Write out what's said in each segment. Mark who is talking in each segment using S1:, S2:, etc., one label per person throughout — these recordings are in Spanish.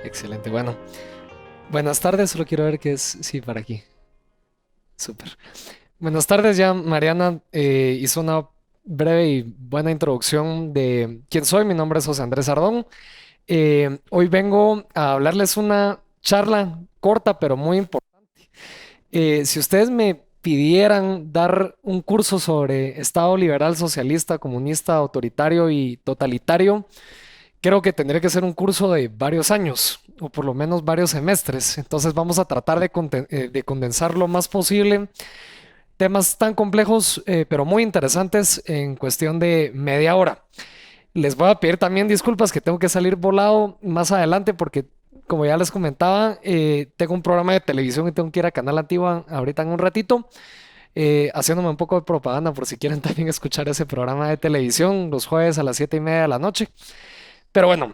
S1: Excelente. Bueno, buenas tardes. Solo quiero ver qué es. Sí, para aquí. Súper. Buenas tardes. Ya Mariana hizo una breve y buena introducción de quién soy. Mi nombre es José Andrés Ardón. Hoy vengo a hablarles una charla corta, pero muy importante. Si ustedes me pidieran dar un curso sobre Estado liberal, socialista, comunista, autoritario y totalitario, creo que tendría que ser un curso de varios años o por lo menos varios semestres. Entonces vamos a tratar de condensar lo más posible temas tan complejos pero muy interesantes en cuestión de media hora. Les voy a pedir también disculpas que tengo que salir volado más adelante porque como ya les comentaba, tengo un programa de televisión y tengo que ir a Canal Antigua ahorita en un ratito. Haciéndome un poco de propaganda por si quieren también escuchar ese programa de televisión los jueves a las 7:30 de la noche. Pero bueno,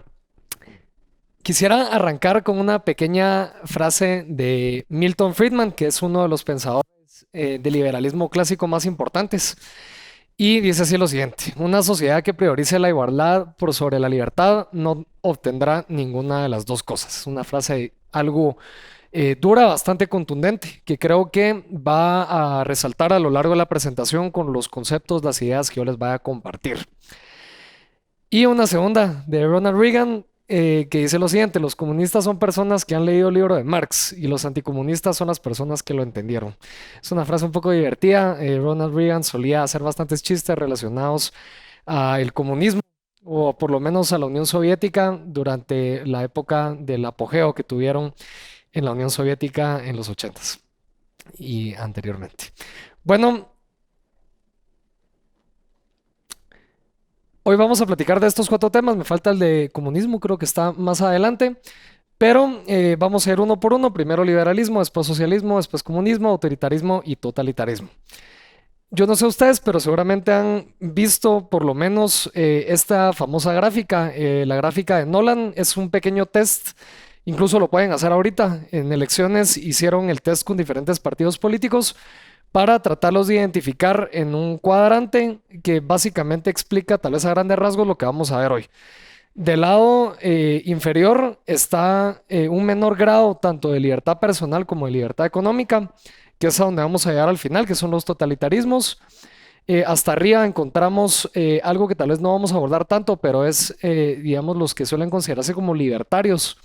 S1: quisiera arrancar con una pequeña frase de Milton Friedman, que es uno de los pensadores del liberalismo clásico más importantes. Y dice así lo siguiente: una sociedad que priorice la igualdad por sobre la libertad no obtendrá ninguna de las dos cosas. Es una frase algo dura, bastante contundente, que creo que va a resaltar a lo largo de la presentación con los conceptos, las ideas que yo les voy a compartir. Y una segunda de Ronald Reagan que dice lo siguiente: los comunistas son personas que han leído el libro de Marx y los anticomunistas son las personas que lo entendieron. Es una frase un poco divertida. Ronald Reagan solía hacer bastantes chistes relacionados al comunismo o por lo menos a la Unión Soviética durante la época del apogeo que tuvieron en la Unión Soviética en los 80s y anteriormente. Bueno, hoy vamos a platicar de estos cuatro temas. Me falta el de comunismo, creo que está más adelante. Pero vamos a ir uno por uno. Primero liberalismo, después socialismo, después comunismo, autoritarismo y totalitarismo. Yo no sé ustedes, pero seguramente han visto por lo menos esta famosa gráfica. La gráfica de Nolan es un pequeño test. Incluso lo pueden hacer ahorita. En elecciones hicieron el test con diferentes partidos políticos para tratarlos de identificar en un cuadrante que básicamente explica, tal vez a grandes rasgos, lo que vamos a ver hoy. Del lado inferior está un menor grado tanto de libertad personal como de libertad económica, que es a donde vamos a llegar al final, que son los totalitarismos. Hasta arriba encontramos algo que tal vez no vamos a abordar tanto, pero es, digamos, los que suelen considerarse como libertarios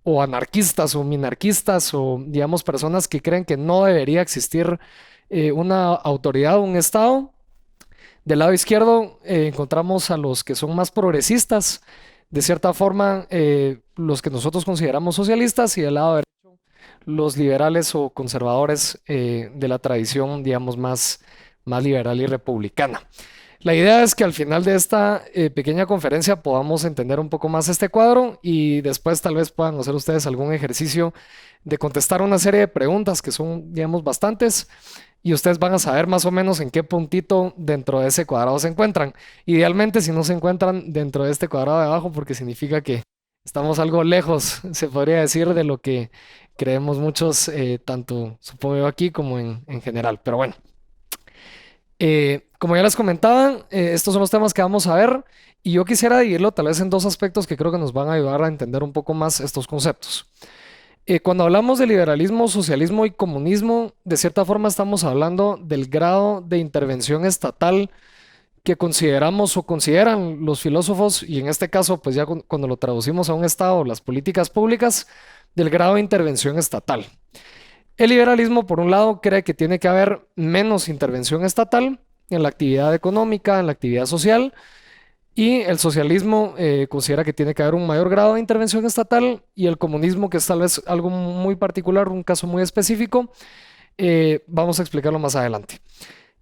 S1: o anarquistas o minarquistas o, digamos, personas que creen que no debería existir una autoridad o un Estado. Del lado izquierdo encontramos a los que son más progresistas, de cierta forma los que nosotros consideramos socialistas, y del lado derecho los liberales o conservadores de la tradición, digamos, más liberal y republicana. La idea es que al final de esta pequeña conferencia podamos entender un poco más este cuadro y después tal vez puedan hacer ustedes algún ejercicio de contestar una serie de preguntas que son, digamos, bastantes, y ustedes van a saber más o menos en qué puntito dentro de ese cuadrado se encuentran. Idealmente, si no se encuentran dentro de este cuadrado de abajo, porque significa que estamos algo lejos, se podría decir, de lo que creemos muchos, tanto supongo yo aquí como en general. Pero bueno. Como ya les comentaba, estos son los temas que vamos a ver y yo quisiera dividirlo tal vez en dos aspectos que creo que nos van a ayudar a entender un poco más estos conceptos. Cuando hablamos de liberalismo, socialismo y comunismo, de cierta forma estamos hablando del grado de intervención estatal que consideramos o consideran los filósofos, y en este caso, pues ya cuando lo traducimos a un estado, las políticas públicas, del grado de intervención estatal. El liberalismo, por un lado, cree que tiene que haber menos intervención estatal en la actividad económica, en la actividad social, y el socialismo considera que tiene que haber un mayor grado de intervención estatal, y el comunismo, que es tal vez algo muy particular, un caso muy específico, vamos a explicarlo más adelante.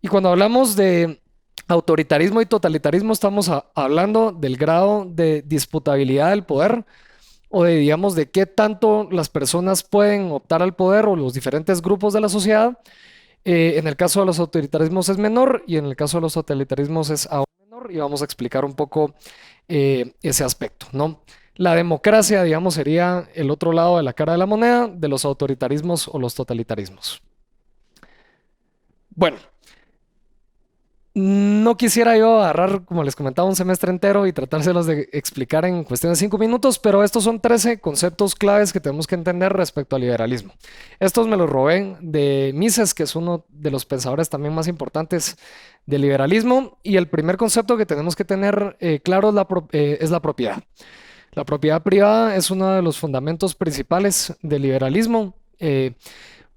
S1: Y cuando hablamos de autoritarismo y totalitarismo, estamos hablando del grado de disputabilidad del poder o de, digamos, de qué tanto las personas pueden optar al poder o los diferentes grupos de la sociedad. En el caso de los autoritarismos es menor y en el caso de los totalitarismos es aún menor, y vamos a explicar un poco ese aspecto, ¿no? La democracia, digamos, sería el otro lado de la cara de la moneda de los autoritarismos o los totalitarismos. Bueno, No quisiera yo agarrar, como les comentaba, un semestre entero y tratárselos de explicar en cuestión de 5 minutos, pero estos son 13 conceptos claves que tenemos que entender respecto al liberalismo. Estos me los robé de Mises, que es uno de los pensadores también más importantes del liberalismo, y el primer concepto que tenemos que tener claro es la propiedad. La propiedad privada es uno de los fundamentos principales del liberalismo.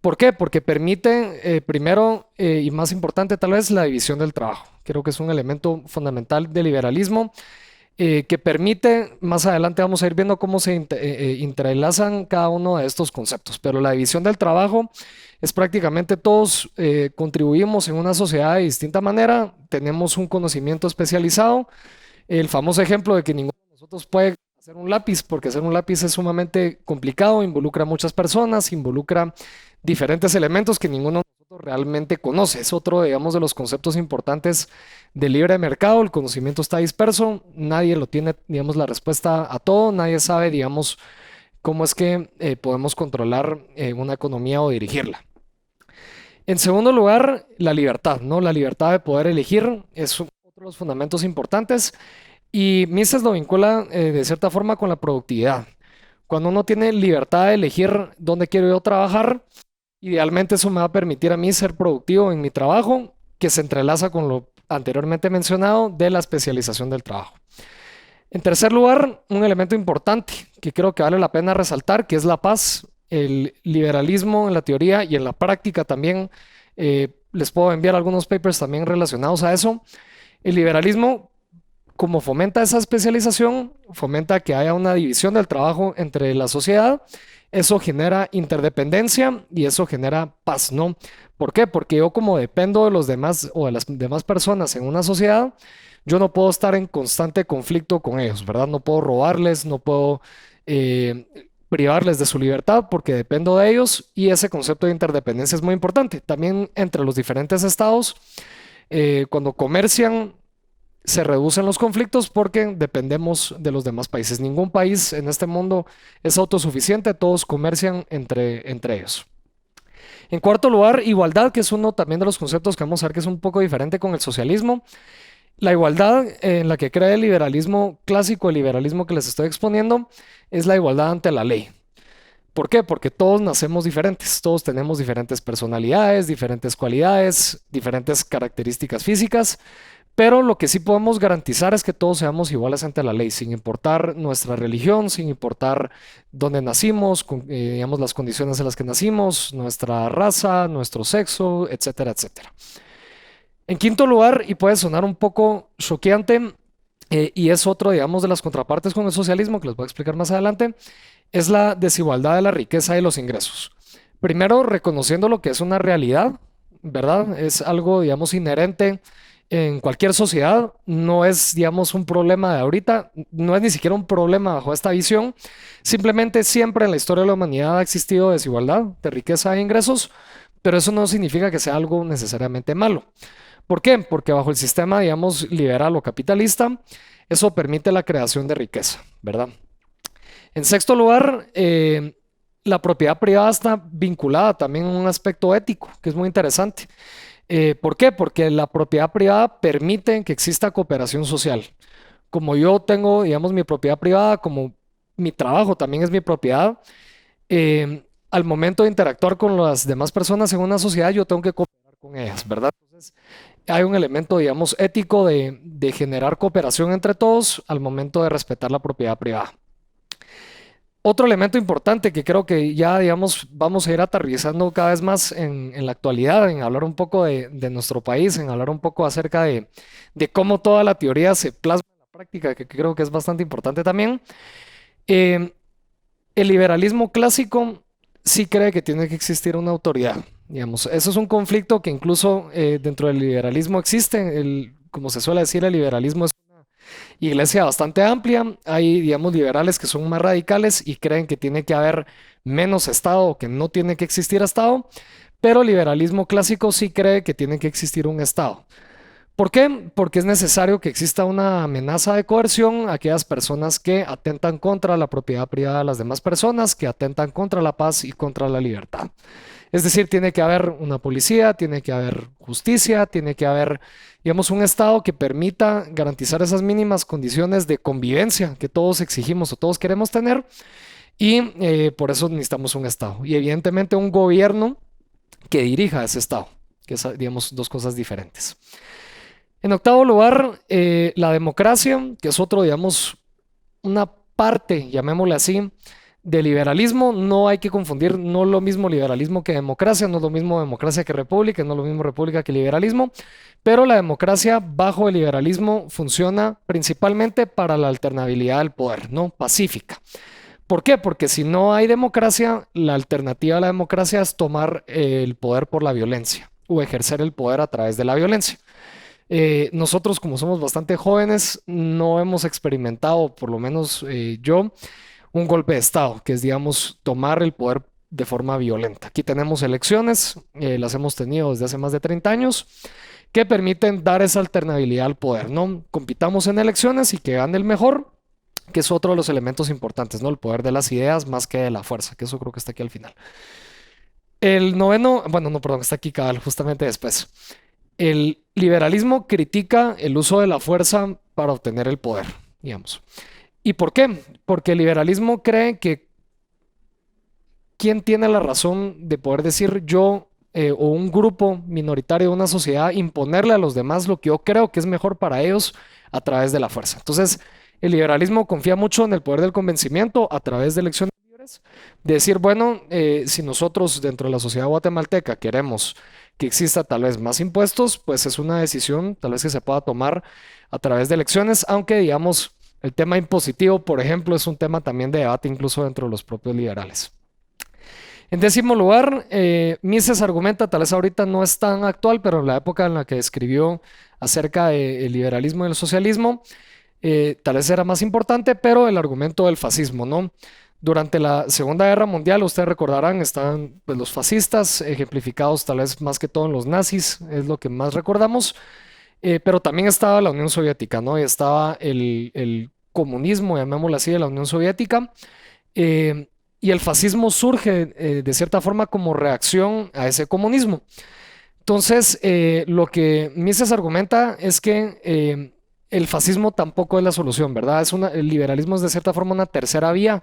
S1: ¿Por qué? Porque permite, primero y más importante tal vez, la división del trabajo. Creo que es un elemento fundamental del liberalismo que permite, más adelante vamos a ir viendo cómo se entrelazan cada uno de estos conceptos, pero la división del trabajo es prácticamente todos contribuimos en una sociedad de distinta manera, tenemos un conocimiento especializado, el famoso ejemplo de que ninguno de nosotros puede hacer un lápiz, porque hacer un lápiz es sumamente complicado, involucra a muchas personas, involucra diferentes elementos que ninguno de nosotros realmente conoce. Es otro, digamos, de los conceptos importantes del libre mercado. El conocimiento está disperso, nadie lo tiene, digamos, la respuesta a todo, nadie sabe, digamos, cómo es que podemos controlar una economía o dirigirla. En segundo lugar, la libertad, ¿no? La libertad de poder elegir es otro de los fundamentos importantes y Mises lo vincula de cierta forma con la productividad. Cuando uno tiene libertad de elegir dónde quiero yo trabajar, idealmente eso me va a permitir a mí ser productivo en mi trabajo, que se entrelaza con lo anteriormente mencionado de la especialización del trabajo. En tercer lugar, un elemento importante que creo que vale la pena resaltar, que es la paz. El liberalismo en la teoría y en la práctica también, les puedo enviar algunos papers también relacionados a eso. El liberalismo, como fomenta esa especialización, fomenta que haya una división del trabajo entre la sociedad. Eso genera interdependencia y eso genera paz, ¿no? ¿Por qué? Porque yo como dependo de los demás o de las demás personas en una sociedad, yo no puedo estar en constante conflicto con ellos, ¿verdad? No puedo robarles, no puedo privarles de su libertad porque dependo de ellos y ese concepto de interdependencia es muy importante. También entre los diferentes estados, cuando comercian, se reducen los conflictos porque dependemos de los demás países. Ningún país en este mundo es autosuficiente, todos comercian entre ellos. En cuarto lugar, igualdad, que es uno también de los conceptos que vamos a ver que es un poco diferente con el socialismo. La igualdad en la que cree el liberalismo clásico, el liberalismo que les estoy exponiendo, es la igualdad ante la ley. ¿Por qué? Porque todos nacemos diferentes, todos tenemos diferentes personalidades, diferentes cualidades, diferentes características físicas, pero lo que sí podemos garantizar es que todos seamos iguales ante la ley, sin importar nuestra religión, sin importar dónde nacimos, digamos las condiciones en las que nacimos, nuestra raza, nuestro sexo, etcétera, etcétera. En quinto lugar, y puede sonar un poco choqueante, y es otro, digamos, de las contrapartes con el socialismo, que les voy a explicar más adelante, es la desigualdad de la riqueza y los ingresos. Primero, reconociendo lo que es una realidad, ¿verdad? Es algo, digamos, inherente en cualquier sociedad, no es, digamos, un problema de ahorita, no es ni siquiera un problema bajo esta visión, simplemente siempre en la historia de la humanidad ha existido desigualdad de riqueza e ingresos, pero eso no significa que sea algo necesariamente malo. ¿Por qué? Porque bajo el sistema, digamos, liberal o capitalista, eso permite la creación de riqueza, ¿verdad? En sexto lugar, la propiedad privada está vinculada también a un aspecto ético, que es muy interesante. ¿Por qué? Porque la propiedad privada permite que exista cooperación social. Como yo tengo, digamos, mi propiedad privada, como mi trabajo también es mi propiedad, al momento de interactuar con las demás personas en una sociedad, yo tengo que cooperar con ellas, ¿verdad? Entonces, hay un elemento, digamos, ético de generar cooperación entre todos al momento de respetar la propiedad privada. Otro elemento importante que creo que ya, digamos, vamos a ir aterrizando cada vez más en la actualidad, en hablar un poco de nuestro país, en hablar un poco acerca de cómo toda la teoría se plasma en la práctica, que creo que es bastante importante también. Eh, el liberalismo clásico sí cree que tiene que existir una autoridad, digamos. Eso es un conflicto que incluso dentro del liberalismo existe. Como se suele decir, el liberalismo es iglesia bastante amplia. Hay, digamos, liberales que son más radicales y creen que tiene que haber menos Estado o que no tiene que existir Estado, pero el liberalismo clásico sí cree que tiene que existir un Estado. ¿Por qué? Porque es necesario que exista una amenaza de coerción a aquellas personas que atentan contra la propiedad privada de las demás personas, que atentan contra la paz y contra la libertad. Es decir, tiene que haber una policía, tiene que haber justicia, tiene que haber, digamos, un Estado que permita garantizar esas mínimas condiciones de convivencia que todos exigimos o todos queremos tener y por eso necesitamos un Estado. Y evidentemente un gobierno que dirija ese Estado, que es, digamos, dos cosas diferentes. En octavo lugar, la democracia, que es otro, digamos, una parte, llamémosle así, de liberalismo. No hay que confundir, no lo mismo liberalismo que democracia, no es lo mismo democracia que república, no es lo mismo república que liberalismo, pero la democracia bajo el liberalismo funciona principalmente para la alternabilidad del poder, ¿no? Pacífica. ¿Por qué? Porque si no hay democracia, la alternativa a la democracia es tomar el poder por la violencia o ejercer el poder a través de la violencia. Nosotros, como somos bastante jóvenes, no hemos experimentado, por lo menos yo, un golpe de Estado, que es, digamos, tomar el poder de forma violenta. Aquí tenemos elecciones, las hemos tenido desde hace más de 30 años, que permiten dar esa alternabilidad al poder, ¿no? Compitamos en elecciones y que gane el mejor, que es otro de los elementos importantes, ¿no? El poder de las ideas más que de la fuerza, que eso creo que está aquí al final. El noveno, bueno, no, perdón, está aquí cabal, justamente después. El liberalismo critica el uso de la fuerza para obtener el poder, digamos. ¿Y por qué? Porque el liberalismo cree que quién tiene la razón de poder decir yo o un grupo minoritario de una sociedad imponerle a los demás lo que yo creo que es mejor para ellos a través de la fuerza. Entonces, el liberalismo confía mucho en el poder del convencimiento a través de elecciones libres, de decir, bueno, si nosotros dentro de la sociedad guatemalteca queremos que exista tal vez más impuestos, pues es una decisión tal vez que se pueda tomar a través de elecciones, aunque digamos, el tema impositivo, por ejemplo, es un tema también de debate incluso dentro de los propios liberales. En décimo lugar, Mises argumenta, tal vez ahorita no es tan actual, pero en la época en la que escribió acerca del liberalismo y el socialismo, tal vez era más importante, pero el argumento del fascismo, ¿no? Durante la Segunda Guerra Mundial, ustedes recordarán, estaban pues, los fascistas, ejemplificados tal vez más que todo en los nazis, es lo que más recordamos, pero también estaba la Unión Soviética, ¿no? Y estaba el comunismo, llamémoslo así, de la Unión Soviética. eh, y el fascismo surge de cierta forma como reacción a ese comunismo. Entonces, lo que Mises argumenta es que el fascismo tampoco es la solución, ¿verdad? El liberalismo es de cierta forma una tercera vía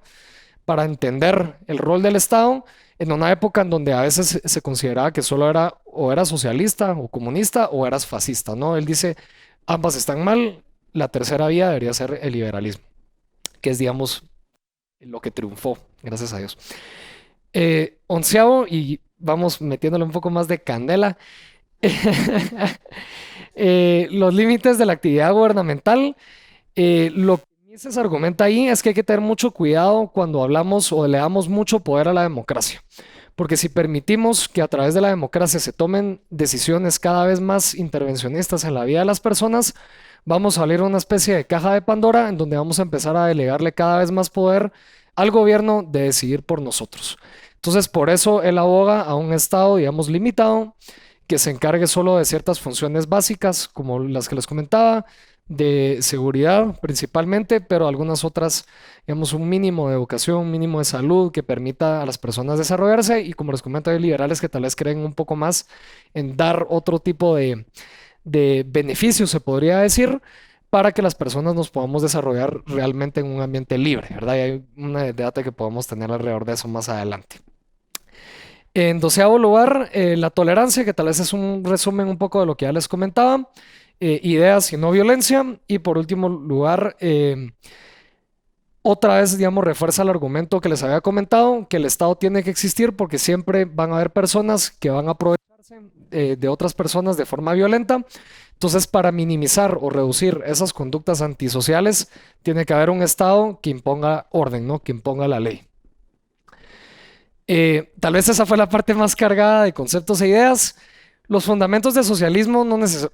S1: para entender el rol del Estado en una época en donde a veces se consideraba que solo era o eras socialista o comunista o eras fascista, ¿no? Él dice, ambas están mal, la tercera vía debería ser el liberalismo, que es, digamos, lo que triunfó, gracias a Dios. Onceavo, y vamos metiéndole un poco más de candela, los límites de la actividad gubernamental. Lo que Mises argumenta ahí es que hay que tener mucho cuidado cuando hablamos o le damos mucho poder a la democracia. Porque si permitimos que a través de la democracia se tomen decisiones cada vez más intervencionistas en la vida de las personas, vamos a abrir una especie de caja de Pandora en donde vamos a empezar a delegarle cada vez más poder al gobierno de decidir por nosotros. Entonces, por eso él aboga a un Estado, digamos, limitado, que se encargue solo de ciertas funciones básicas, como las que les comentaba, de seguridad principalmente, pero algunas otras, digamos, un mínimo de educación, un mínimo de salud que permita a las personas desarrollarse y como les comento, hay liberales que tal vez creen un poco más en dar otro tipo de beneficios, se podría decir, para que las personas nos podamos desarrollar realmente en un ambiente libre, ¿verdad? Y hay una debate que podemos tener alrededor de eso más adelante. En doceavo lugar, la tolerancia, que tal vez es un resumen un poco de lo que ya les comentaba, ideas y no violencia. Y por último lugar, otra vez, digamos, refuerza el argumento que les había comentado, que el Estado tiene que existir porque siempre van a haber personas que van a aprovecharse de otras personas de forma violenta. Entonces, para minimizar o reducir esas conductas antisociales, tiene que haber un Estado que imponga orden, ¿no? Que imponga la ley. Tal vez esa fue la parte más cargada de conceptos e ideas. Los fundamentos del socialismo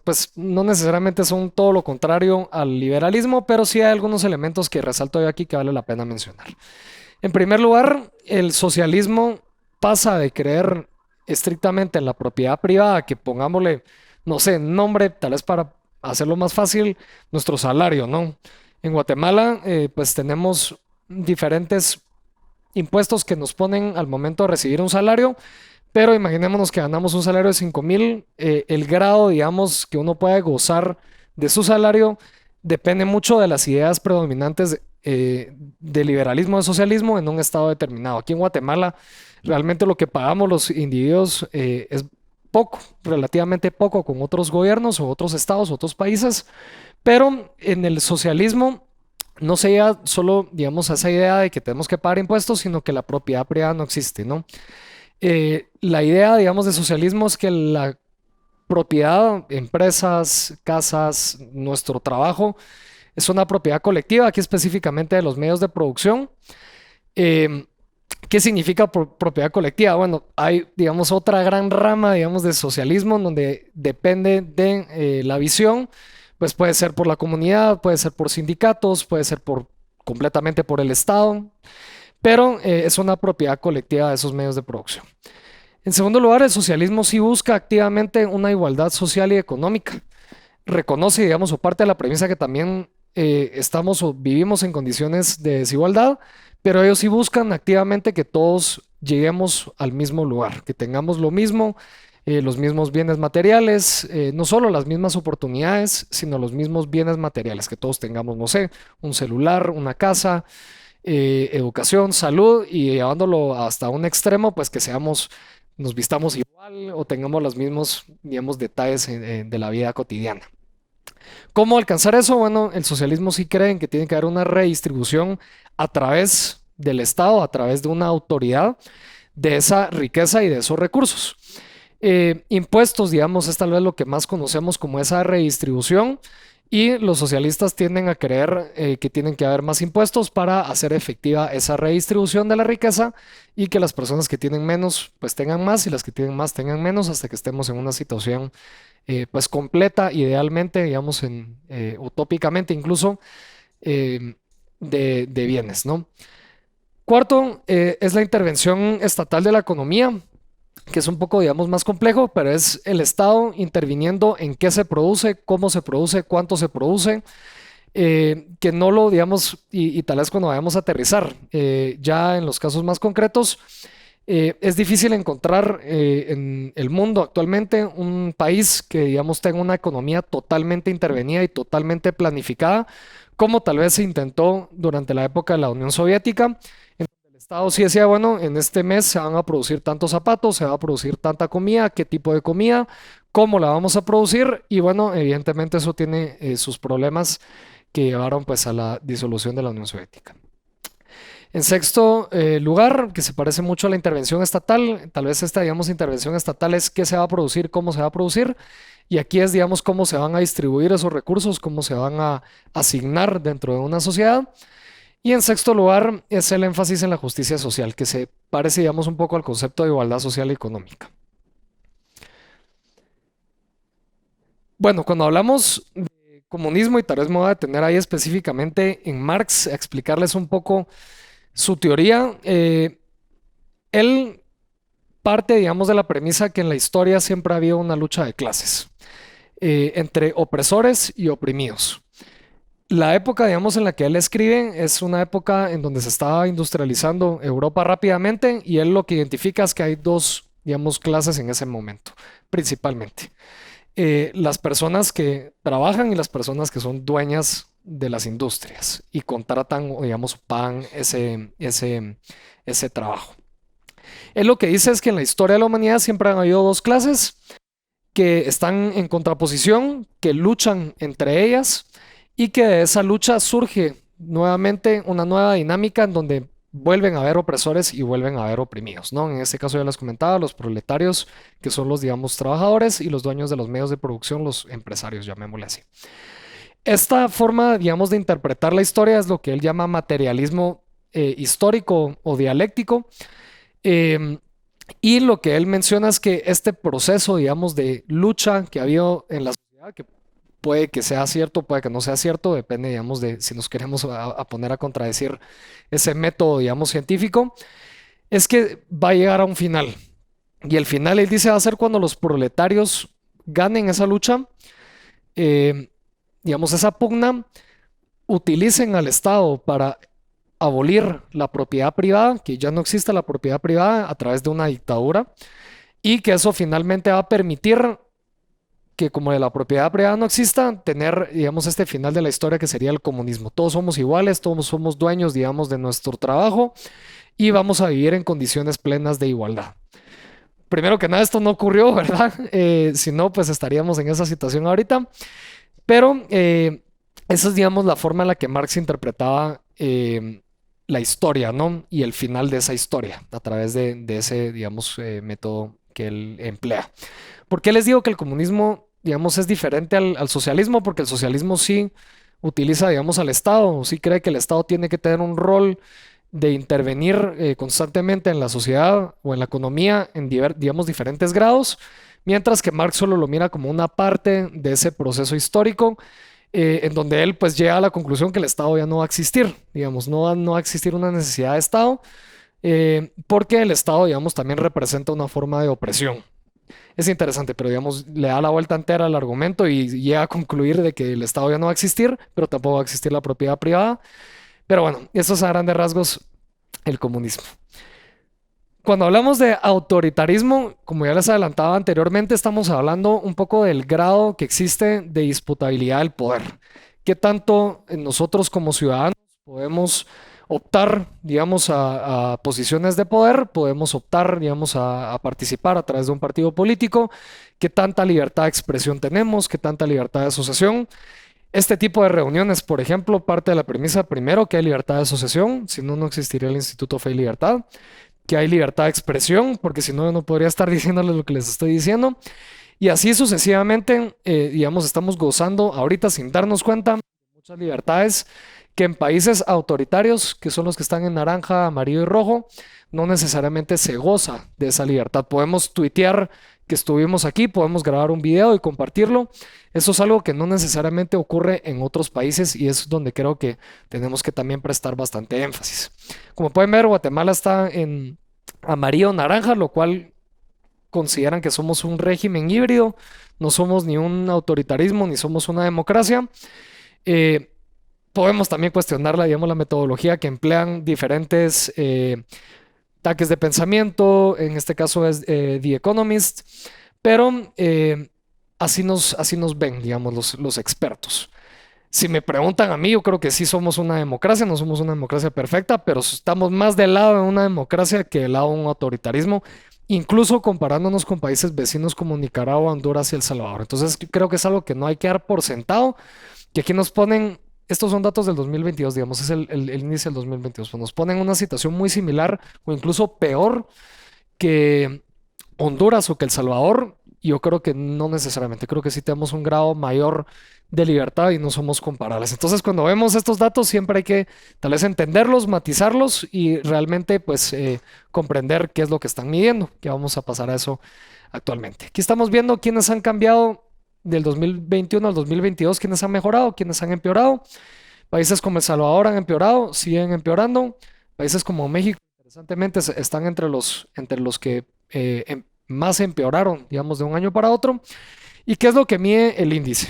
S1: pues, no necesariamente son todo lo contrario al liberalismo, pero sí hay algunos elementos que resalto yo aquí que vale la pena mencionar. En primer lugar, el socialismo pasa de creer estrictamente en la propiedad privada, que pongámosle, no sé, nombre, tal vez para hacerlo más fácil, nuestro salario, ¿no? En Guatemala, pues tenemos diferentes impuestos que nos ponen al momento de recibir un salario, pero imaginémonos que ganamos un salario de 5.000, el grado, digamos, que uno puede gozar de su salario depende mucho de las ideas predominantes de liberalismo, de socialismo en un estado determinado. Aquí en Guatemala, realmente lo que pagamos los individuos es poco, relativamente poco con otros gobiernos o otros estados, otros países, pero en el socialismo no se llega solo, digamos, a esa idea de que tenemos que pagar impuestos, sino que la propiedad privada no existe, ¿no? La idea, digamos, de socialismo es que la propiedad, empresas, casas, nuestro trabajo, es una propiedad colectiva, aquí específicamente de los medios de producción. Eh, ¿Qué significa propiedad colectiva? Bueno, hay, digamos, otra gran rama, digamos, de socialismo en donde depende de la visión, pues puede ser por la comunidad, puede ser por sindicatos, puede ser por completamente por el Estado, pero es una propiedad colectiva de esos medios de producción. En segundo lugar, el socialismo sí busca activamente una igualdad social y económica. Reconoce, digamos, o parte de la premisa que también estamos o vivimos en condiciones de desigualdad, pero ellos sí buscan activamente que todos lleguemos al mismo lugar, que tengamos lo mismo, los mismos bienes materiales, no solo las mismas oportunidades, sino los mismos bienes materiales, que todos tengamos, no sé, un celular, una casa, educación, salud y llevándolo hasta un extremo, pues que seamos, nos vistamos igual o tengamos los mismos, digamos, detalles de la vida cotidiana. ¿Cómo alcanzar eso? Bueno, el socialismo sí cree en que tiene que haber una redistribución a través del Estado, a través de una autoridad de esa riqueza y de esos recursos. Impuestos, digamos, es tal vez lo que más conocemos como esa redistribución y los socialistas tienden a creer que tienen que haber más impuestos para hacer efectiva esa redistribución de la riqueza y que las personas que tienen menos pues tengan más y las que tienen más tengan menos hasta que estemos en una situación pues completa, idealmente, digamos, utópicamente incluso, de bienes, ¿no? Cuarto, es la intervención estatal de la economía, que es un poco, digamos, más complejo, pero es el Estado interviniendo en qué se produce, cómo se produce, cuánto se produce, que no lo, digamos, y tal vez cuando vayamos a aterrizar, ya en los casos más concretos, es difícil encontrar en el mundo actualmente un país que, digamos, tenga una economía totalmente intervenida y totalmente planificada, como tal vez se intentó durante la época de la Unión Soviética. El Estado sí decía, bueno, en este mes se van a producir tantos zapatos, se va a producir tanta comida, qué tipo de comida, cómo la vamos a producir y bueno, evidentemente eso tiene sus problemas que llevaron pues a la disolución de la Unión Soviética. En sexto lugar, que se parece mucho a la intervención estatal, tal vez esta, digamos, intervención estatal es qué se va a producir, cómo se va a producir, y aquí es, digamos, cómo se van a distribuir esos recursos, cómo se van a asignar dentro de una sociedad. Y en sexto lugar es el énfasis en la justicia social, que se parece, digamos, un poco al concepto de igualdad social y económica. Bueno, cuando hablamos de comunismo, y tal vez me voy a detener ahí específicamente en Marx, a explicarles un poco su teoría, él parte, digamos, de la premisa que en la historia siempre ha habido una lucha de clases entre opresores y oprimidos. La época, digamos, en la que él escribe es una época en donde se estaba industrializando Europa rápidamente y él lo que identifica es que hay dos, digamos, clases en ese momento, principalmente. Las personas que trabajan y las personas que son dueñas de las industrias y contratan o, digamos, pagan ese trabajo. Él lo que dice es que en la historia de la humanidad siempre han habido dos clases que están en contraposición, que luchan entre ellas y que de esa lucha surge nuevamente una nueva dinámica en donde vuelven a haber opresores y vuelven a haber oprimidos, ¿no? En este caso ya les comentaba, los proletarios, que son los, digamos, trabajadores, y los dueños de los medios de producción, los empresarios, llamémosle así. Esta forma, digamos, de interpretar la historia es lo que él llama materialismo histórico o dialéctico. Em, y lo que él menciona es que este proceso, digamos, de lucha que ha habido en la sociedad, que puede que sea cierto, puede que no sea cierto, depende, digamos, de si nos queremos a poner a contradecir ese método, digamos, científico, es que va a llegar a un final. Y el final, él dice, va a ser cuando los proletarios ganen esa lucha, eh, digamos, esa pugna, utilicen al Estado para abolir la propiedad privada, que ya no exista la propiedad privada a través de una dictadura, y que eso finalmente va a permitir que como de la propiedad privada no exista, tener, digamos, este final de la historia que sería el comunismo. Todos somos iguales, todos somos dueños, digamos, de nuestro trabajo y vamos a vivir en condiciones plenas de igualdad. Primero que nada, esto no ocurrió, ¿verdad? Si no, pues estaríamos en esa situación ahorita. Pero esa es, digamos, la forma en la que Marx interpretaba la historia, ¿no? Y el final de esa historia a través de ese, digamos, método que él emplea. ¿Por qué les digo que el comunismo, digamos, es diferente al socialismo? Porque el socialismo sí utiliza, digamos, al Estado, sí cree que el Estado tiene que tener un rol de intervenir constantemente en la sociedad o en la economía en, digamos, diferentes grados, mientras que Marx solo lo mira como una parte de ese proceso histórico, en donde él pues llega a la conclusión que el Estado ya no va a existir, digamos, no va a existir una necesidad de Estado, porque el Estado, digamos, también representa una forma de opresión. Es interesante, pero digamos, le da la vuelta entera al argumento y llega a concluir de que el Estado ya no va a existir, pero tampoco va a existir la propiedad privada. Pero bueno, eso es a grandes rasgos el comunismo. Cuando hablamos de autoritarismo, como ya les adelantaba anteriormente, estamos hablando un poco del grado que existe de disputabilidad del poder. ¿Qué tanto nosotros como ciudadanos podemos optar, digamos, a posiciones de poder? Podemos optar, digamos, a participar a través de un partido político. ¿Qué tanta libertad de expresión tenemos? ¿Qué tanta libertad de asociación? Este tipo de reuniones, por ejemplo, parte de la premisa primero que hay libertad de asociación, si no, no existiría el Instituto Fe y Libertad, que hay libertad de expresión, porque si no, no podría estar diciéndoles lo que les estoy diciendo, y así sucesivamente, digamos, estamos gozando ahorita sin darnos cuenta de muchas libertades que en países autoritarios, que son los que están en naranja, amarillo y rojo, no necesariamente se goza de esa libertad. Podemos tuitear que estuvimos aquí, podemos grabar un video y compartirlo. Eso es algo que no necesariamente ocurre en otros países y es donde creo que tenemos que también prestar bastante énfasis. Como pueden ver, Guatemala está en amarillo naranja, lo cual consideran que somos un régimen híbrido, no somos ni un autoritarismo ni somos una democracia. Eh, Podemos también cuestionar la, digamos, la metodología que emplean diferentes ataques de pensamiento, en este caso es The Economist, pero así nos ven, digamos, los expertos. Si me preguntan a mí, yo creo que sí somos una democracia, no somos una democracia perfecta, pero estamos más del lado de una democracia que del lado de un autoritarismo, incluso comparándonos con países vecinos como Nicaragua, Honduras y El Salvador. Entonces, creo que es algo que no hay que dar por sentado, que aquí nos ponen, estos son datos del 2022, digamos, es el inicio del 2022, pues nos ponen una situación muy similar o incluso peor que Honduras o que El Salvador. Yo creo que no necesariamente, creo que sí tenemos un grado mayor de libertad y no somos comparables. Entonces, cuando vemos estos datos, siempre hay que tal vez entenderlos, matizarlos y realmente pues comprender qué es lo que están midiendo, que vamos a pasar a eso actualmente. Aquí estamos viendo quiénes han cambiado del 2021 al 2022, quiénes han mejorado, quiénes han empeorado. Países como El Salvador han empeorado, siguen empeorando. Países como México, interesantemente, están entre los que más empeoraron, digamos, de un año para otro. ¿Y qué es lo que mide el índice?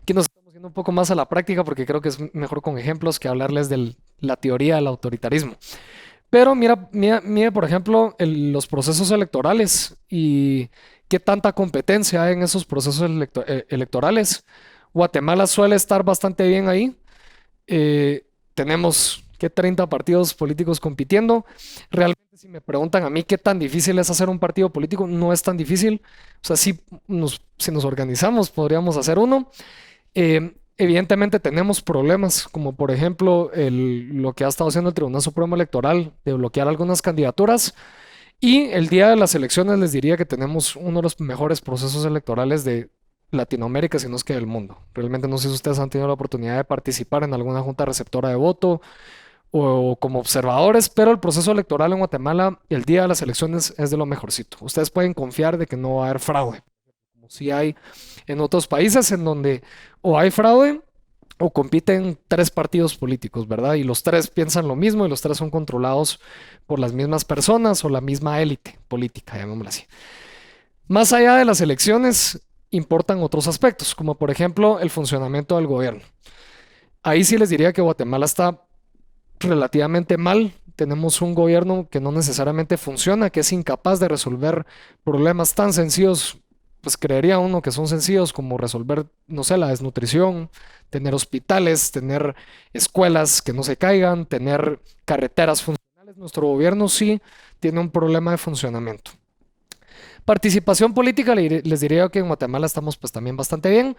S1: Aquí nos estamos yendo un poco más a la práctica porque creo que es mejor con ejemplos que hablarles de la teoría del autoritarismo. Pero mira, por ejemplo, los procesos electorales y qué tanta competencia hay en esos procesos electorales. Guatemala suele estar bastante bien ahí. Tenemos que 30 partidos políticos compitiendo. Realmente, si me preguntan a mí qué tan difícil es hacer un partido político, no es tan difícil. O sea, si nos organizamos, podríamos hacer uno. Evidentemente tenemos problemas, como por ejemplo lo que ha estado haciendo el Tribunal Supremo Electoral de bloquear algunas candidaturas. Y el día de las elecciones les diría que tenemos uno de los mejores procesos electorales de Latinoamérica, si no es que del mundo. Realmente no sé si ustedes han tenido la oportunidad de participar en alguna junta receptora de voto o como observadores, pero el proceso electoral en Guatemala el día de las elecciones es de lo mejorcito. Ustedes pueden confiar de que no va a haber fraude, como si hay en otros países en donde o hay fraude o compiten tres partidos políticos, ¿verdad? Y los tres piensan lo mismo y los tres son controlados por las mismas personas o la misma élite política, llamémoslo así. Más allá de las elecciones, importan otros aspectos, como por ejemplo el funcionamiento del gobierno. Ahí sí les diría que Guatemala está relativamente mal tenemos un gobierno que no necesariamente funciona, que es incapaz de resolver problemas tan sencillos, pues creería uno que son sencillos como resolver, no sé, la desnutrición, tener hospitales, tener escuelas que no se caigan, tener carreteras funcionales. Nuestro gobierno sí tiene un problema de funcionamiento. Participación política, les diría que en Guatemala estamos pues también bastante bien.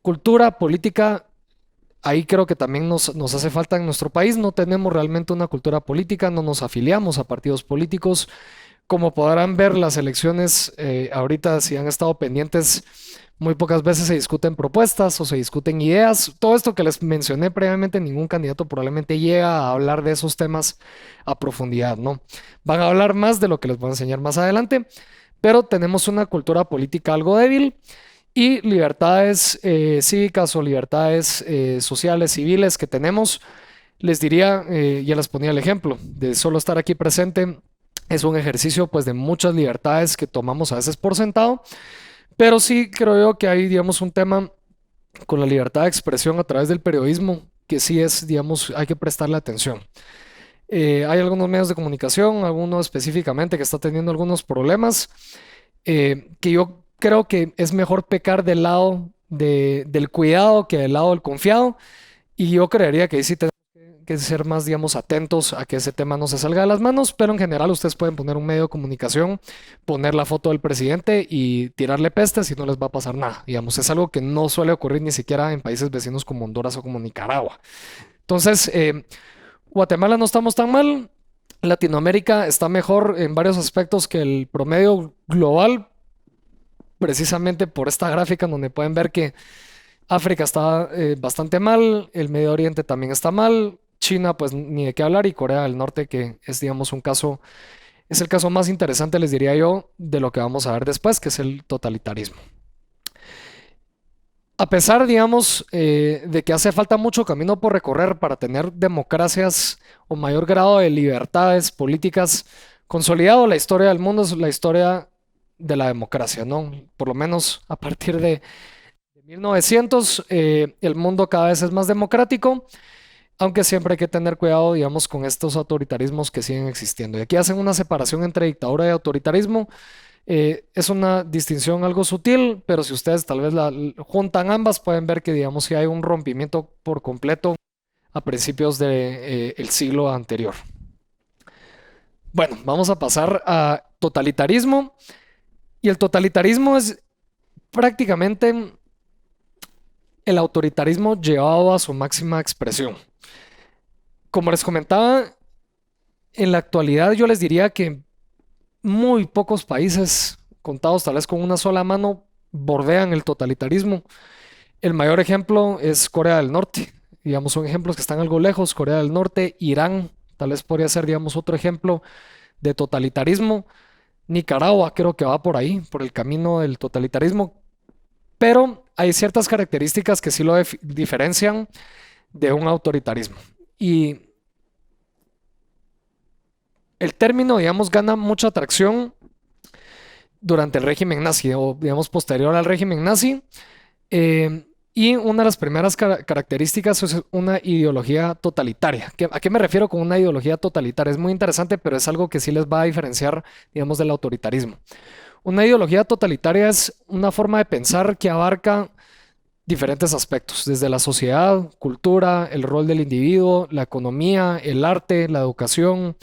S1: Cultura política, ahí creo que también nos hace falta en nuestro país. No tenemos realmente una cultura política, no nos afiliamos a partidos políticos. Como podrán ver, las elecciones ahorita, si han estado pendientes, muy pocas veces se discuten propuestas o se discuten ideas. Todo esto que les mencioné previamente, ningún candidato probablemente llega a hablar de esos temas a profundidad, ¿no? Van a hablar más de lo que les voy a enseñar más adelante, pero tenemos una cultura política algo débil y libertades cívicas o libertades sociales, civiles que tenemos. Les diría, ya les ponía el ejemplo, de solo estar aquí presente es un ejercicio pues de muchas libertades que tomamos a veces por sentado, pero sí creo yo que hay, digamos, un tema con la libertad de expresión a través del periodismo que sí es, digamos, hay que prestarle atención. Hay algunos medios de comunicación, alguno específicamente que está teniendo algunos problemas, que yo creo que es mejor pecar del lado del cuidado que del lado del confiado, y yo creería que ahí sí tenemos que ser más, digamos, atentos a que ese tema no se salga de las manos, pero en general ustedes pueden poner un medio de comunicación, poner la foto del presidente y tirarle pestes y no les va a pasar nada. Digamos, es algo que no suele ocurrir ni siquiera en países vecinos como Honduras o como Nicaragua. Entonces, Guatemala no estamos tan mal. Latinoamérica está mejor en varios aspectos que el promedio global, precisamente por esta gráfica donde pueden ver que África está bastante mal, el Medio Oriente también está mal, China pues ni de qué hablar y Corea del Norte que es digamos un caso, es el caso más interesante les diría yo de lo que vamos a ver después, que es el totalitarismo. A pesar, digamos, de que hace falta mucho camino por recorrer para tener democracias o mayor grado de libertades políticas consolidado, la historia del mundo es la historia de la democracia, ¿no? Por lo menos a partir de 1900, el mundo cada vez es más democrático, aunque siempre hay que tener cuidado, digamos, con estos autoritarismos que siguen existiendo. Y aquí hacen una separación entre dictadura y autoritarismo. Es una distinción algo sutil, pero si ustedes tal vez la juntan ambas, pueden ver que, digamos, si hay un rompimiento por completo a principios del siglo anterior. Bueno, vamos a pasar a totalitarismo. Y el totalitarismo es prácticamente el autoritarismo llevado a su máxima expresión. Como les comentaba, en la actualidad yo les diría que muy pocos países, contados tal vez con una sola mano, bordean el totalitarismo. El mayor ejemplo es Corea del Norte. Digamos, son ejemplos que están algo lejos. Corea del Norte, Irán, tal vez podría ser, digamos, otro ejemplo de totalitarismo. Nicaragua creo que va por ahí, por el camino del totalitarismo. Pero hay ciertas características que sí lo diferencian de un autoritarismo. Y el término, digamos, gana mucha atracción durante el régimen nazi o, digamos, posterior al régimen nazi. Y una de las primeras características es una ideología totalitaria. ¿A qué me refiero con una ideología totalitaria? Es muy interesante, pero es algo que sí les va a diferenciar, digamos, del autoritarismo. Una ideología totalitaria es una forma de pensar que abarca diferentes aspectos, desde la sociedad, cultura, el rol del individuo, la economía, el arte, la educación,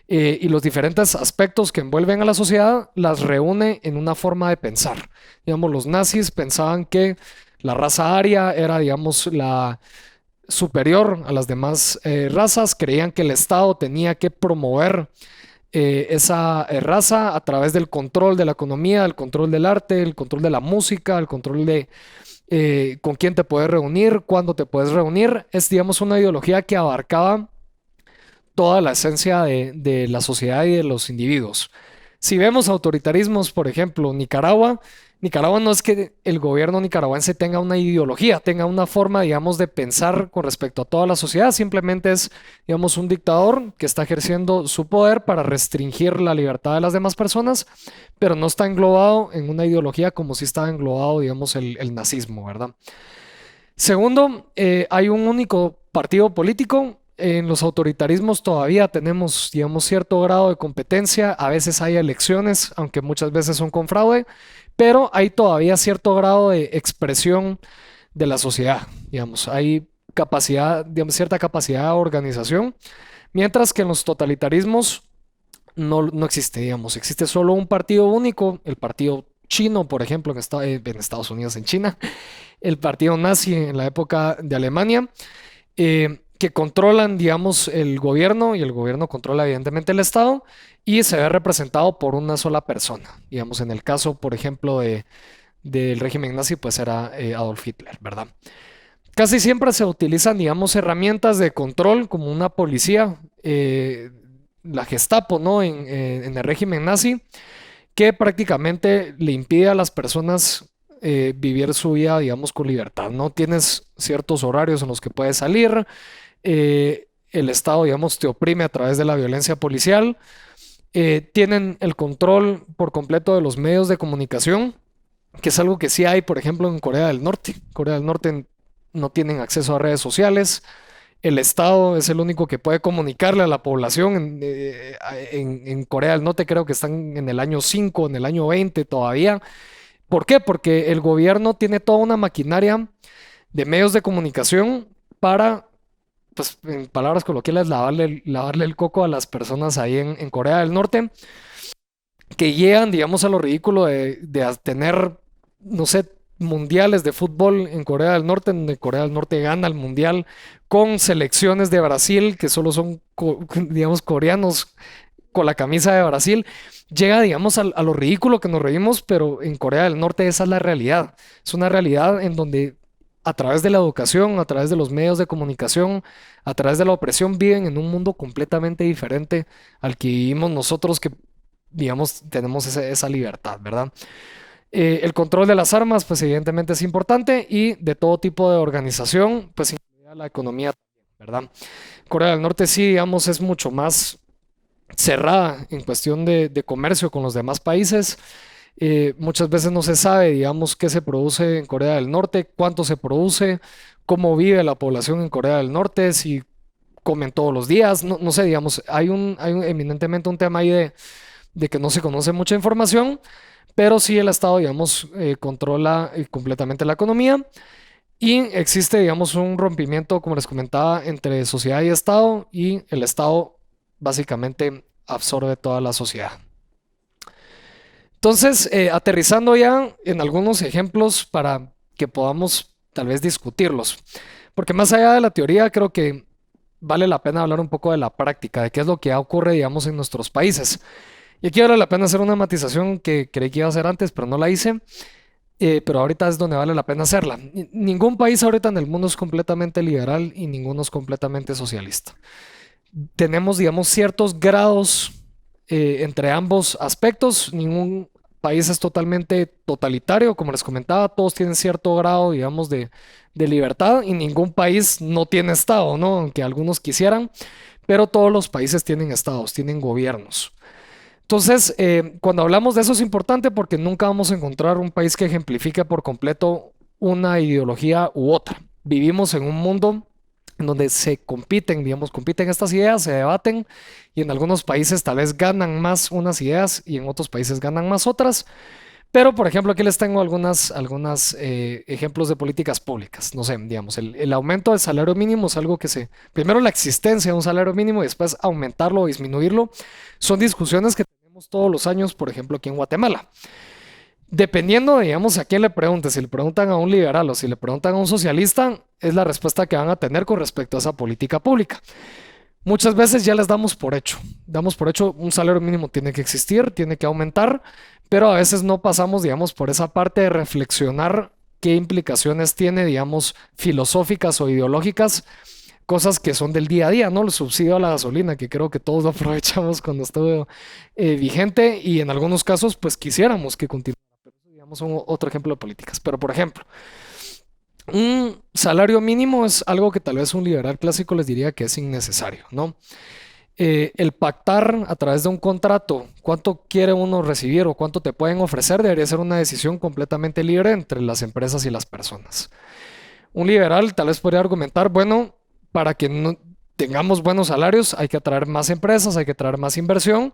S1: y los diferentes aspectos que envuelven a la sociedad las reúne en una forma de pensar. Digamos, los nazis pensaban que la raza aria era, digamos, la superior a las demás razas, creían que el Estado tenía que promover esa raza a través del control de la economía, el control del arte, el control de la música, el control de con quién te puedes reunir, cuándo te puedes reunir. Es, digamos, una ideología que abarcaba toda la esencia de la sociedad y de los individuos. Si vemos autoritarismos, por ejemplo, Nicaragua no es que el gobierno nicaragüense tenga una ideología, tenga una forma, digamos, de pensar con respecto a toda la sociedad, simplemente es, digamos, un dictador que está ejerciendo su poder para restringir la libertad de las demás personas, pero no está englobado en una ideología como si estaba englobado, digamos, el nazismo, ¿verdad? Segundo, hay un único partido político en los autoritarismos todavía tenemos, digamos, cierto grado de competencia. A veces hay elecciones, aunque muchas veces son con fraude, pero hay todavía cierto grado de expresión de la sociedad, digamos. Hay capacidad, digamos, cierta capacidad de organización, mientras que en los totalitarismos no existe, digamos. Existe solo un partido único, el partido chino, por ejemplo, en Estados Unidos, en China, el partido nazi en la época de Alemania, que controlan, digamos, el gobierno y el gobierno controla evidentemente el Estado y se ve representado por una sola persona. Digamos, en el caso, por ejemplo, del régimen nazi, pues era Adolf Hitler, ¿verdad? Casi siempre se utilizan, digamos, herramientas de control como una policía, la Gestapo, ¿no? En el régimen nazi, que prácticamente le impide a las personas vivir su vida, digamos, con libertad. No tienes ciertos horarios en los que puedes salir, el Estado, digamos, te oprime a través de la violencia policial, tienen el control por completo de los medios de comunicación, que es algo que sí hay, por ejemplo, en Corea del Norte. Corea del Norte no tienen acceso a redes sociales. El Estado es el único que puede comunicarle a la población. En Corea del Norte creo que están en el año 5, en el año 20 todavía. ¿Por qué? Porque el gobierno tiene toda una maquinaria de medios de comunicación para, pues, en palabras coloquiales, lavarle el coco a las personas ahí en Corea del Norte, que llegan, digamos, a lo ridículo de tener, no sé, mundiales de fútbol en Corea del Norte, donde Corea del Norte gana el mundial con selecciones de Brasil, que solo son, digamos, coreanos con la camisa de Brasil. Llega, digamos, a lo ridículo que nos reímos, pero en Corea del Norte esa es la realidad. Es una realidad en donde a través de la educación, a través de los medios de comunicación, a través de la opresión, viven en un mundo completamente diferente al que vivimos nosotros, que, digamos, tenemos esa libertad, ¿verdad? El control de las armas, pues evidentemente es importante y de todo tipo de organización, pues incluida la economía, ¿verdad? Corea del Norte sí, digamos, es mucho más cerrada en cuestión de comercio con los demás países. Muchas veces no se sabe, digamos, qué se produce en Corea del Norte, cuánto se produce, cómo vive la población en Corea del Norte, si comen todos los días, no sé, digamos, eminentemente un tema ahí de que no se conoce mucha información, pero sí el Estado, digamos, controla completamente la economía y existe, digamos, un rompimiento, como les comentaba, entre sociedad y Estado y el Estado básicamente absorbe toda la sociedad. Entonces, aterrizando ya en algunos ejemplos para que podamos tal vez discutirlos, porque más allá de la teoría, creo que vale la pena hablar un poco de la práctica, de qué es lo que ocurre, digamos, en nuestros países. Y aquí vale la pena hacer una matización que creí que iba a hacer antes, pero no la hice, pero ahorita es donde vale la pena hacerla. Ningún país ahorita en el mundo es completamente liberal y ninguno es completamente socialista. Tenemos, digamos, ciertos grados entre ambos aspectos. Ningún país es totalmente totalitario, como les comentaba, todos tienen cierto grado, digamos, de libertad y ningún país no tiene estado, ¿no? Aunque algunos quisieran, pero todos los países tienen estados, tienen gobiernos. Entonces, cuando hablamos de eso es importante porque nunca vamos a encontrar un país que ejemplifique por completo una ideología u otra. Vivimos en un mundo en donde se compiten, digamos, compiten estas ideas, se debaten y en algunos países tal vez ganan más unas ideas y en otros países ganan más otras. Pero, por ejemplo, aquí les tengo algunas ejemplos de políticas públicas. No sé, digamos, el aumento del salario mínimo es algo primero la existencia de un salario mínimo y después aumentarlo o disminuirlo, son discusiones que tenemos todos los años, por ejemplo, aquí en Guatemala. Dependiendo, digamos, a quién le pregunte, si le preguntan a un liberal o si le preguntan a un socialista, es la respuesta que van a tener con respecto a esa política pública. Muchas veces ya les damos por hecho un salario mínimo tiene que existir, tiene que aumentar, pero a veces no pasamos, digamos, por esa parte de reflexionar qué implicaciones tiene, digamos, filosóficas o ideológicas, cosas que son del día a día, ¿no? El subsidio a la gasolina, que creo que todos lo aprovechamos cuando estuvo vigente y en algunos casos, pues quisiéramos que continuara, pero eso, digamos, otro ejemplo de políticas. Pero, por ejemplo, un salario mínimo es algo que tal vez un liberal clásico les diría que es innecesario, ¿no? El pactar a través de un contrato cuánto quiere uno recibir o cuánto te pueden ofrecer debería ser una decisión completamente libre entre las empresas y las personas. Un liberal tal vez podría argumentar, bueno, para que no, tengamos buenos salarios, hay que atraer más empresas, hay que atraer más inversión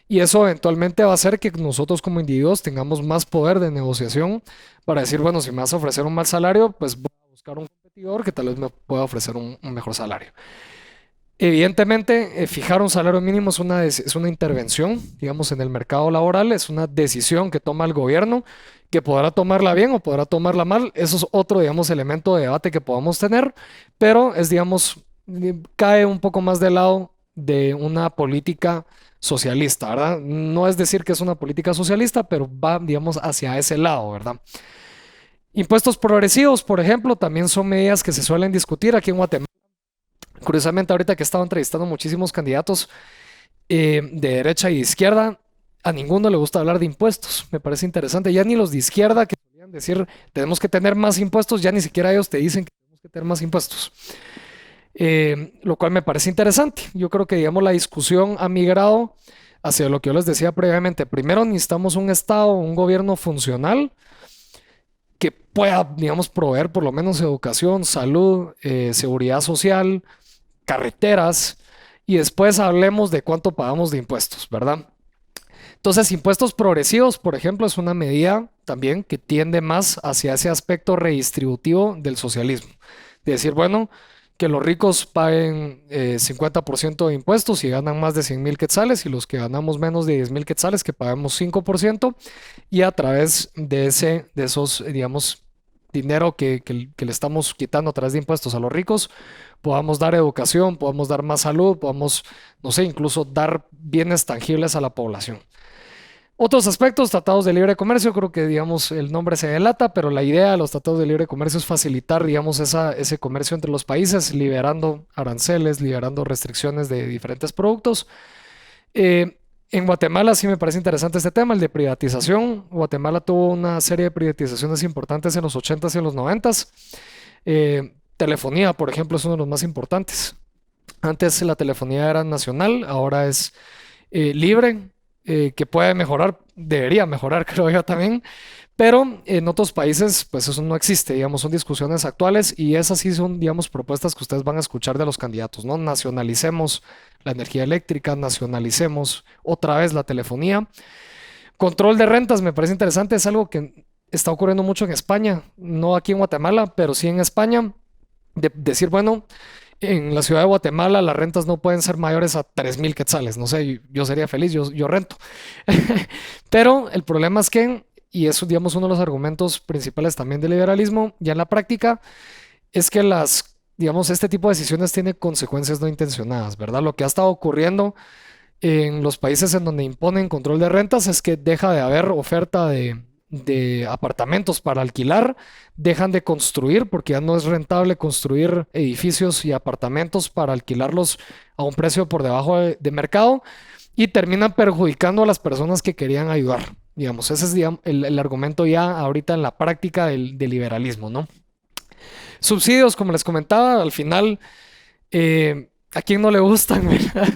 S1: y eso eventualmente va a hacer que nosotros como individuos tengamos más poder de negociación para decir, bueno, si me vas a ofrecer un mal salario, pues voy a buscar un competidor que tal vez me pueda ofrecer un mejor salario. Evidentemente, fijar un salario mínimo es una intervención, digamos, en el mercado laboral, es una decisión que toma el gobierno, que podrá tomarla bien o podrá tomarla mal. Eso es otro, digamos, elemento de debate que podamos tener, pero es, digamos, cae un poco más del lado de una política socialista, ¿verdad? No es decir que es una política socialista, pero va, digamos, hacia ese lado, ¿verdad? Impuestos progresivos, por ejemplo, también son medidas que se suelen discutir aquí en Guatemala. Curiosamente, ahorita que estaba entrevistando muchísimos candidatos de derecha y de izquierda, a ninguno le gusta hablar de impuestos. Me parece interesante. Ya ni los de izquierda que solían decir tenemos que tener más impuestos, ya ni siquiera ellos te dicen que tenemos que tener más impuestos. Lo cual me parece interesante. Yo creo que, digamos, la discusión ha migrado hacia lo que yo les decía previamente. Primero necesitamos un Estado, un gobierno funcional que pueda, digamos, proveer por lo menos educación, salud, seguridad social, carreteras y después hablemos de cuánto pagamos de impuestos, ¿verdad? Entonces, impuestos progresivos, por ejemplo, es una medida también que tiende más hacia ese aspecto redistributivo del socialismo. De decir, bueno, que los ricos paguen 50% de impuestos y ganan más de 100,000 quetzales y los que ganamos menos de 10,000 quetzales que pagamos 5% y a través de esos, digamos, dinero que le estamos quitando a través de impuestos a los ricos, podamos dar educación, podamos dar más salud, podamos, no sé, incluso dar bienes tangibles a la población. Otros aspectos, tratados de libre comercio, creo que, digamos, el nombre se delata, pero la idea de los tratados de libre comercio es facilitar, digamos, ese comercio entre los países, liberando aranceles, liberando restricciones de diferentes productos. En Guatemala sí me parece interesante este tema, el de privatización. Guatemala tuvo una serie de privatizaciones importantes en los 80s y en los 90s. Telefonía, por ejemplo, es uno de los más importantes. Antes la telefonía era nacional, ahora es libre, que puede mejorar, debería mejorar, creo yo también, pero en otros países, pues eso no existe, digamos, son discusiones actuales y esas sí son, digamos, propuestas que ustedes van a escuchar de los candidatos, ¿no? Nacionalicemos la energía eléctrica, nacionalicemos otra vez la telefonía. Control de rentas me parece interesante, es algo que está ocurriendo mucho en España, no aquí en Guatemala, pero sí en España, de decir, bueno, en la ciudad de Guatemala las rentas no pueden ser mayores a 3,000 quetzales. No sé, yo sería feliz, yo rento. Pero el problema es que, y eso digamos uno de los argumentos principales también del liberalismo, ya en la práctica, es que digamos, este tipo de decisiones tiene consecuencias no intencionadas, ¿verdad? Lo que ha estado ocurriendo en los países en donde imponen control de rentas es que deja de haber oferta de apartamentos para alquilar, dejan de construir porque ya no es rentable construir edificios y apartamentos para alquilarlos a un precio por debajo de mercado y terminan perjudicando a las personas que querían ayudar. Digamos, ese es digamos, el argumento ya ahorita en la práctica del liberalismo, ¿no? Subsidios, como les comentaba, al final, ¿a quién no le gustan, verdad?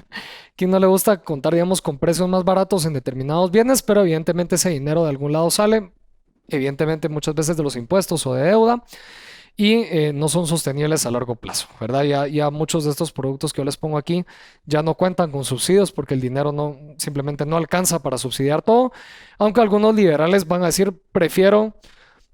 S1: ¿Quién no le gusta contar, digamos, con precios más baratos en determinados bienes? Pero evidentemente ese dinero de algún lado sale, evidentemente muchas veces de los impuestos o de deuda, y no son sostenibles a largo plazo, ¿verdad? Ya muchos de estos productos que yo les pongo aquí ya no cuentan con subsidios porque el dinero no, simplemente no alcanza para subsidiar todo, aunque algunos liberales van a decir, prefiero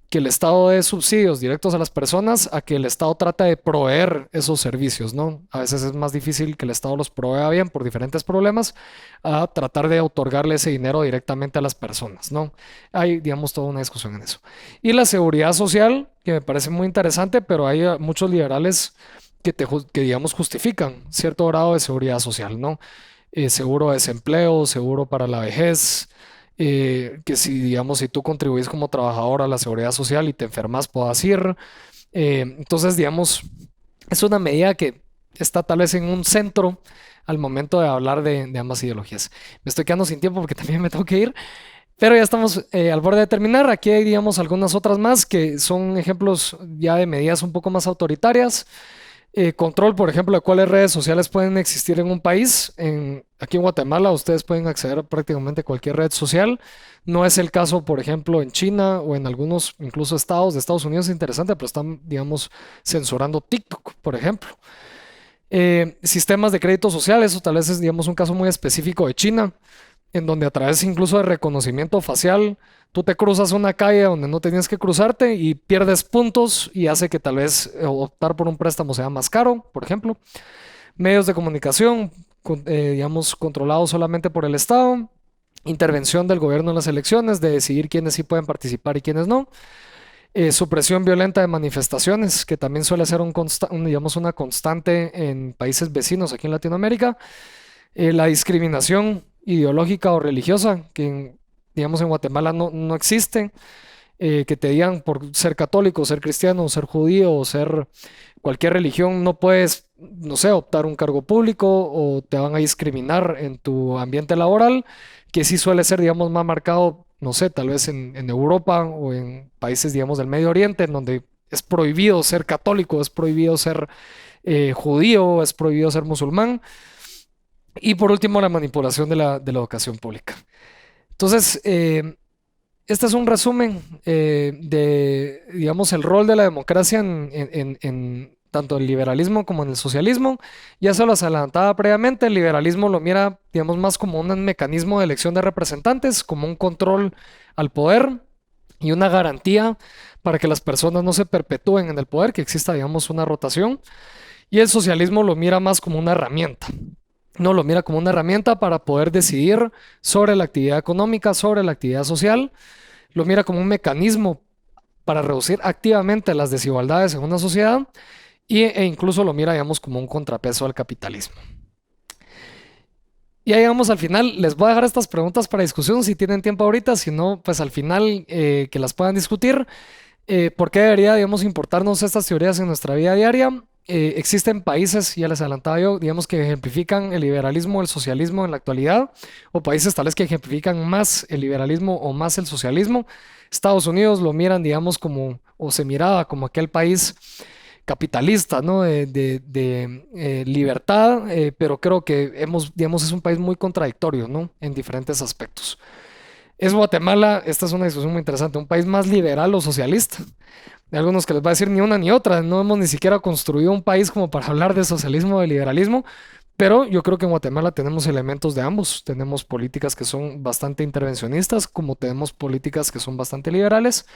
S1: que el Estado dé subsidios directos a las personas a que el Estado trate de proveer esos servicios, ¿no? A veces es más difícil que el Estado los provea bien por diferentes problemas a tratar de otorgarle ese dinero directamente a las personas, ¿no? Hay, digamos, toda una discusión en eso. Y la seguridad social, que me parece muy interesante, pero hay muchos liberales que digamos, justifican cierto grado de seguridad social, ¿no? Seguro de desempleo, seguro para la vejez, que si, digamos, si tú contribuís como trabajador a la seguridad social y te enfermas, puedas ir. Entonces, digamos, es una medida que está tal vez en un centro al momento de hablar de ambas ideologías. Me estoy quedando sin tiempo porque también me tengo que ir, pero ya estamos al borde de terminar. Aquí hay, digamos, algunas otras más que son ejemplos ya de medidas un poco más autoritarias. Control, por ejemplo, de cuáles redes sociales pueden existir en un país. Aquí en Guatemala ustedes pueden acceder a prácticamente cualquier red social. No es el caso, por ejemplo, en China o en algunos incluso estados de Estados Unidos. Es interesante, pero están, digamos, censurando TikTok, por ejemplo. Sistemas de crédito social, eso tal vez es, digamos, un caso muy específico de China, en donde a través incluso de reconocimiento facial, tú te cruzas una calle donde no tenías que cruzarte y pierdes puntos y hace que tal vez optar por un préstamo sea más caro, por ejemplo. Medios de comunicación, digamos, controlados solamente por el Estado. Intervención del gobierno en las elecciones, de decidir quiénes sí pueden participar y quiénes no. Supresión violenta de manifestaciones, que también suele ser digamos, una constante en países vecinos aquí en Latinoamérica. La discriminación ideológica o religiosa, que digamos en Guatemala no existe. Que te digan por ser católico, ser cristiano, ser judío o ser cualquier religión, no puedes, no sé, optar un cargo público o te van a discriminar en tu ambiente laboral, que sí suele ser, digamos, más marcado, no sé, tal vez en Europa o en países, digamos, del Medio Oriente, en donde es prohibido ser católico, es prohibido ser judío, es prohibido ser musulmán. Y por último, la manipulación de la educación pública. Entonces, este es un resumen de, digamos, el rol de la democracia en tanto el liberalismo como en el socialismo. Ya se los adelantaba previamente, el liberalismo lo mira, digamos, más como un mecanismo de elección de representantes, como un control al poder y una garantía para que las personas no se perpetúen en el poder, que exista, digamos, una rotación. Y el socialismo lo mira más como una herramienta. No lo mira como una herramienta para poder decidir sobre la actividad económica, sobre la actividad social. Lo mira como un mecanismo para reducir activamente las desigualdades en una sociedad e incluso lo mira, digamos, como un contrapeso al capitalismo. Y ahí llegamos al final. Les voy a dejar estas preguntas para discusión si tienen tiempo ahorita, si no, pues al final que las puedan discutir. ¿Por qué debería, digamos, importarnos estas teorías en nuestra vida diaria? Existen países, ya les adelantaba yo, digamos, que ejemplifican el liberalismo o el socialismo en la actualidad, o países tal vez que ejemplifican más el liberalismo o más el socialismo. Estados Unidos lo miran, digamos, como, o se miraba como aquel país capitalista, ¿no? De libertad, pero creo que digamos, es un país muy contradictorio, ¿no? En diferentes aspectos. ¿Es Guatemala? Esta es una discusión muy interesante. ¿Un país más liberal o socialista? Hay algunos que les va a decir ni una ni otra. No hemos ni siquiera construido un país como para hablar de socialismo o de liberalismo. Pero yo creo que en Guatemala tenemos elementos de ambos. Tenemos políticas que son bastante intervencionistas, como tenemos políticas que son bastante liberales.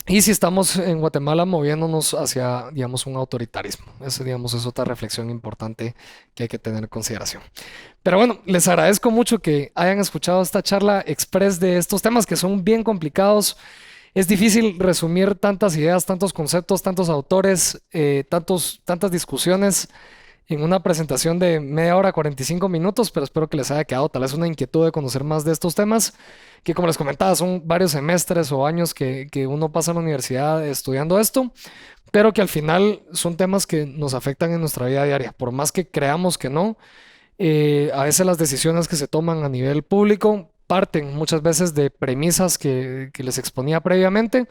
S1: Y si estamos en Guatemala moviéndonos hacia, digamos, un autoritarismo. Eso, digamos, es otra reflexión importante que hay que tener en consideración. Pero bueno, les agradezco mucho que hayan escuchado esta charla express de estos temas que son bien complicados. Es difícil resumir tantas ideas, tantos conceptos, tantos autores, tantas discusiones en una presentación de media hora, 45 minutos, pero espero que les haya quedado tal vez una inquietud de conocer más de estos temas, que como les comentaba, son varios semestres o años que uno pasa en la universidad estudiando esto, pero que al final son temas que nos afectan en nuestra vida diaria, por más que creamos que no. A veces las decisiones que se toman a nivel público parten muchas veces de premisas que les exponía previamente,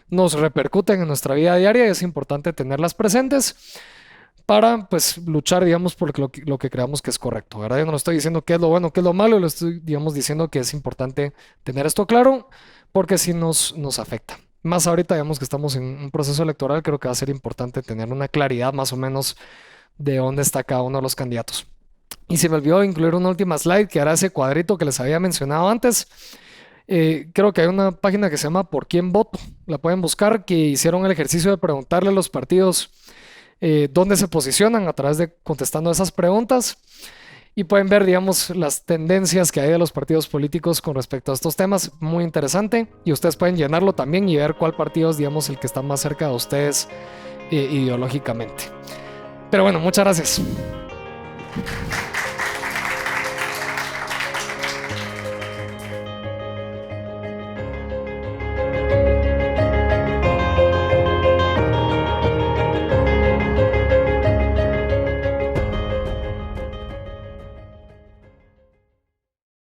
S1: nos repercuten en nuestra vida diaria y es importante tenerlas presentes para pues luchar, digamos, por lo que creamos que es correcto, ¿verdad? Yo no le estoy diciendo qué es lo bueno, qué es lo malo, le estoy, digamos, diciendo que es importante tener esto claro porque si nos afecta. Más ahorita, digamos, que estamos en un proceso electoral, creo que va a ser importante tener una claridad más o menos de dónde está cada uno de los candidatos. Y se me olvidó incluir una última slide que era ese cuadrito que les había mencionado antes. Creo que hay una página que se llama ¿Por quién voto? La pueden buscar, que hicieron el ejercicio de preguntarle a los partidos dónde se posicionan a través de contestando esas preguntas. Y pueden ver, digamos, las tendencias que hay de los partidos políticos con respecto a estos temas. Muy interesante. Y ustedes pueden llenarlo también y ver cuál partido es, digamos, el que está más cerca de ustedes ideológicamente. Pero bueno, muchas gracias.